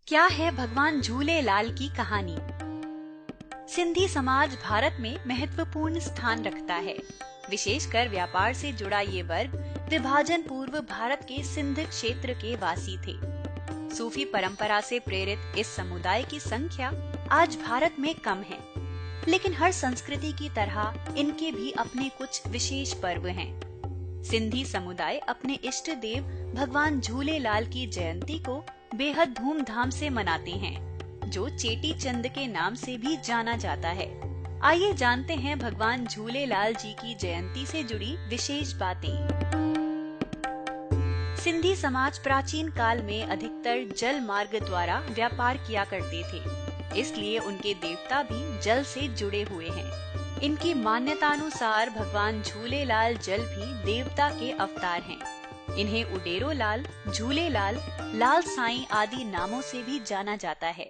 क्या है भगवान झूलेलाल की कहानी। सिंधी समाज भारत में महत्वपूर्ण स्थान रखता है। विशेषकर व्यापार से जुड़ा ये वर्ग विभाजन पूर्व भारत के सिंध क्षेत्र के वासी थे। सूफी परंपरा से प्रेरित इस समुदाय की संख्या आज भारत में कम है, लेकिन हर संस्कृति की तरह इनके भी अपने कुछ विशेष पर्व हैं। सिंधी समुदाय अपने इष्ट देव भगवान झूलेलाल की जयंती को बेहद धूमधाम से मनाते हैं, जो चेटी चंद के नाम से भी जाना जाता है। आइए जानते हैं भगवान झूलेलाल जी की जयंती से जुड़ी विशेष बातें। सिंधी समाज प्राचीन काल में अधिकतर जल मार्ग द्वारा व्यापार किया करते थे, इसलिए उनके देवता भी जल से जुड़े हुए हैं। इनकी मान्यतानुसार भगवान झूलेलाल जल भी देवता के अवतार हैं। इन्हें उडेरो लाल, झूलेलाल, लाल साईं आदि नामों से भी जाना जाता है।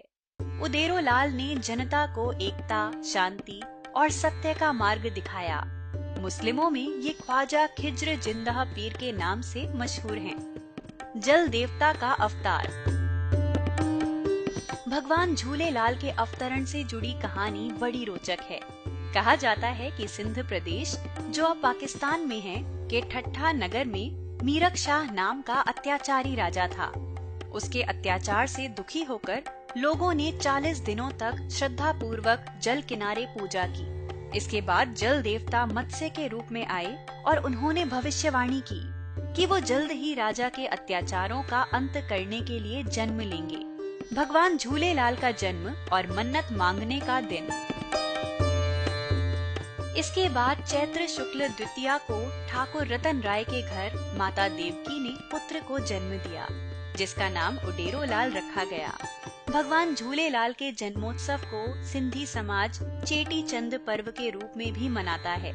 उडेरो लाल ने जनता को एकता, शांति और सत्य का मार्ग दिखाया। मुस्लिमों में ये ख्वाजा खिज्र जिंदा पीर के नाम से मशहूर हैं। जल देवता का अवतार। भगवान झूलेलाल के अवतरण से जुड़ी कहानी बड़ी रोचक है। कहा जाता है कि सिंध प्रदेश, जो अब पाकिस्तान में है, के ठट्ठा नगर में मीरक शाह नाम का अत्याचारी राजा था। उसके अत्याचार से दुखी होकर लोगों ने 40 दिनों तक श्रद्धा पूर्वक जल किनारे पूजा की। इसके बाद जल देवता मत्स्य के रूप में आए और उन्होंने भविष्यवाणी की कि वो जल्द ही राजा के अत्याचारों का अंत करने के लिए जन्म लेंगे। भगवान झूलेलाल का जन्म और मन्नत मांगने का दिन। इसके बाद चैत्र शुक्ल द्वितीया को ठाकुर रतन राय के घर माता देवकी ने पुत्र को जन्म दिया, जिसका नाम उडेरो लाल रखा गया। भगवान झूलेलाल के जन्मोत्सव को सिंधी समाज चेटी चंद पर्व के रूप में भी मनाता है।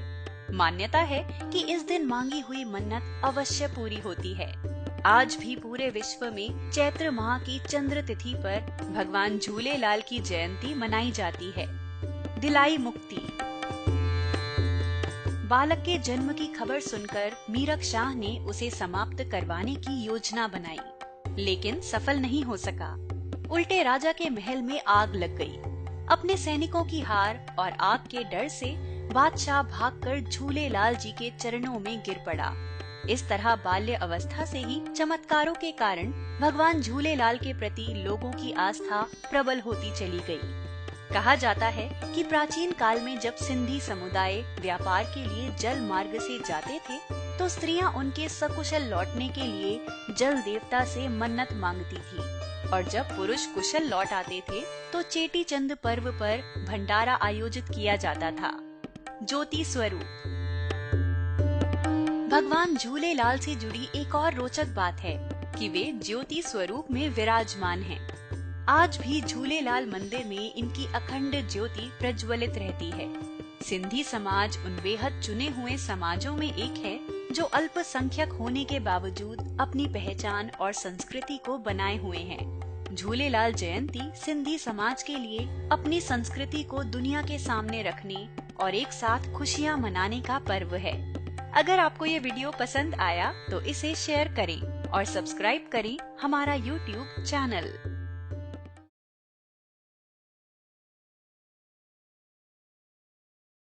मान्यता है कि इस दिन मांगी हुई मन्नत अवश्य पूरी होती है। आज भी पूरे विश्व में चैत्र माह की चंद्र तिथि पर भगवान झूलेलाल की जयंती मनाई जाती है। दिलाई मुक्ति। बालक के जन्म की खबर सुनकर मीरक शाह ने उसे समाप्त करवाने की योजना बनाई, लेकिन सफल नहीं हो सका। उल्टे राजा के महल में आग लग गई। अपने सैनिकों की हार और आग के डर से बादशाह भागकर झूलेलाल जी के चरणों में गिर पड़ा। इस तरह बाल्य अवस्था से ही चमत्कारों के कारण भगवान झूलेलाल के प्रति लोगों की आस्था प्रबल होती चली गई। कहा जाता है कि प्राचीन काल में जब सिंधी समुदाय व्यापार के लिए जल मार्ग से जाते थे, तो स्त्रियां उनके सकुशल लौटने के लिए जल देवता से मन्नत मांगती थी, और जब पुरुष कुशल लौट आते थे तो चेटी चंद पर्व पर भंडारा आयोजित किया जाता था। ज्योति स्वरूप। भगवान झूलेलाल से जुड़ी एक और रोचक बात है कि वे ज्योति स्वरूप में विराजमान हैं। आज भी झूलेलाल मंदिर में इनकी अखंड ज्योति प्रज्वलित रहती है। सिंधी समाज उन बेहद चुने हुए समाजों में एक है जो अल्पसंख्यक होने के बावजूद अपनी पहचान और संस्कृति को बनाए हुए हैं। झूलेलाल जयंती सिंधी समाज के लिए अपनी संस्कृति को दुनिया के सामने रखने और एक साथ खुशियां मनाने का पर्व है। अगर आपको ये वीडियो पसंद आया तो इसे शेयर करें और सब्सक्राइब करें हमारा YouTube चैनल।